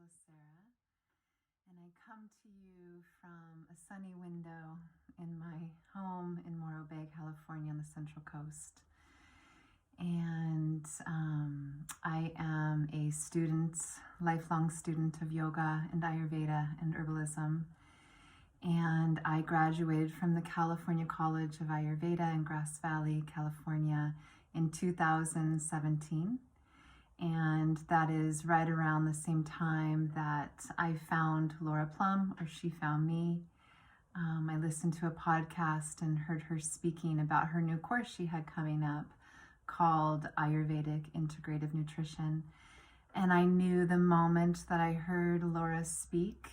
Sarah, and I come to you from a sunny window in my home in Morro Bay, California on the Central Coast. And I am a student, lifelong student of yoga and Ayurveda and herbalism. And I graduated from the California College of Ayurveda in Grass Valley, California in 2017. And that is right around the same time that I found Laura Plum, or she found me. I listened to a podcast and heard her speaking about her new course she had coming up called Ayurvedic Integrative Nutrition. And I knew the moment that I heard Laura speak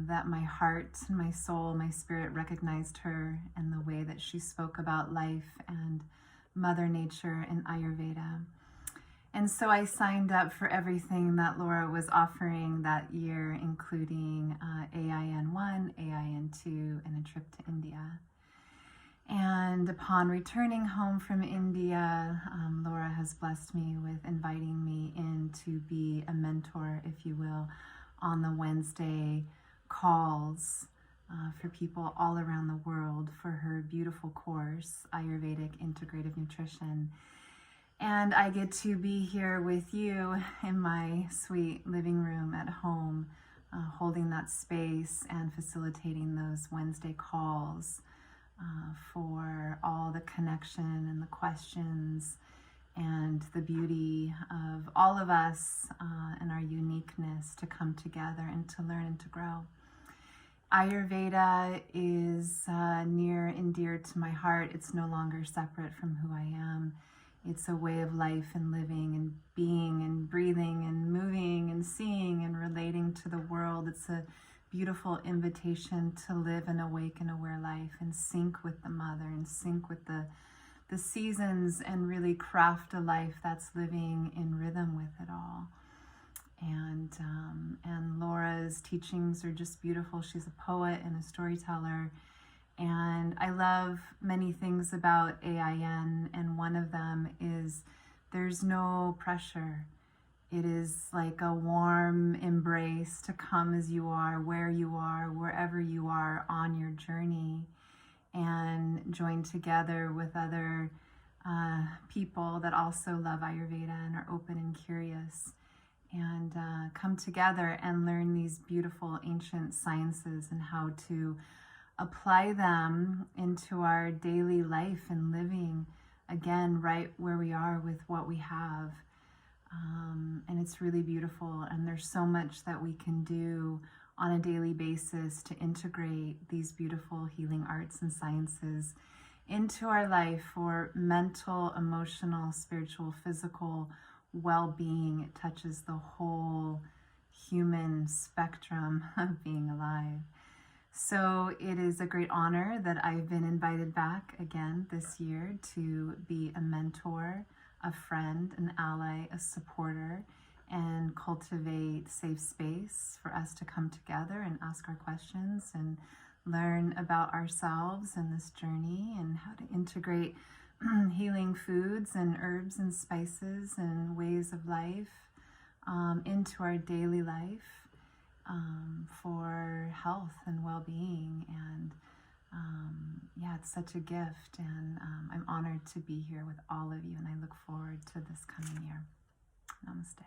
that my heart, my soul, my spirit recognized her and the way that she spoke about life and Mother Nature and Ayurveda. And so I signed up for everything that Laura was offering that year, including AIN 1, AIN 2, and a trip to India. And upon returning home from India, Laura has blessed me with inviting me in to be a mentor, if you will, on the Wednesday calls for people all around the world for her beautiful course, Ayurvedic Integrative Nutrition. And I get to be here with you in my sweet living room at home, holding that space and facilitating those Wednesday calls for all the connection and the questions and the beauty of all of us and our uniqueness to come together and to learn and to grow. Ayurveda is near and dear to my heart. It's no longer separate from who I am. It's a way of life and living and being and breathing and moving and seeing and relating to the world. It's a beautiful invitation to live an awake and aware life and sync with the mother and sync with the seasons and really craft a life that's living in rhythm with it all. And Laura's teachings are just beautiful. She's a poet and a storyteller. And I love many things about AIN, and one of them is there's no pressure. It is like a warm embrace to come as you are, where you are, wherever you are on your journey, and join together with other people that also love Ayurveda and are open and curious, and come together and learn these beautiful ancient sciences and how to apply them into our daily life and living, again, right where we are with what we have. And it's really beautiful, and there's so much that we can do on a daily basis to integrate these beautiful healing arts and sciences into our life for mental, emotional, spiritual, physical well-being. It touches the whole human spectrum of being alive. So it is a great honor that I've been invited back again this year to be a mentor, a friend, an ally, a supporter, and cultivate safe space for us to come together and ask our questions and learn about ourselves and this journey and how to integrate healing foods and herbs and spices and ways of life into our daily life. For health and well-being, and it's such a gift, and I'm honored to be here with all of you, and I look forward to this coming year. Namaste.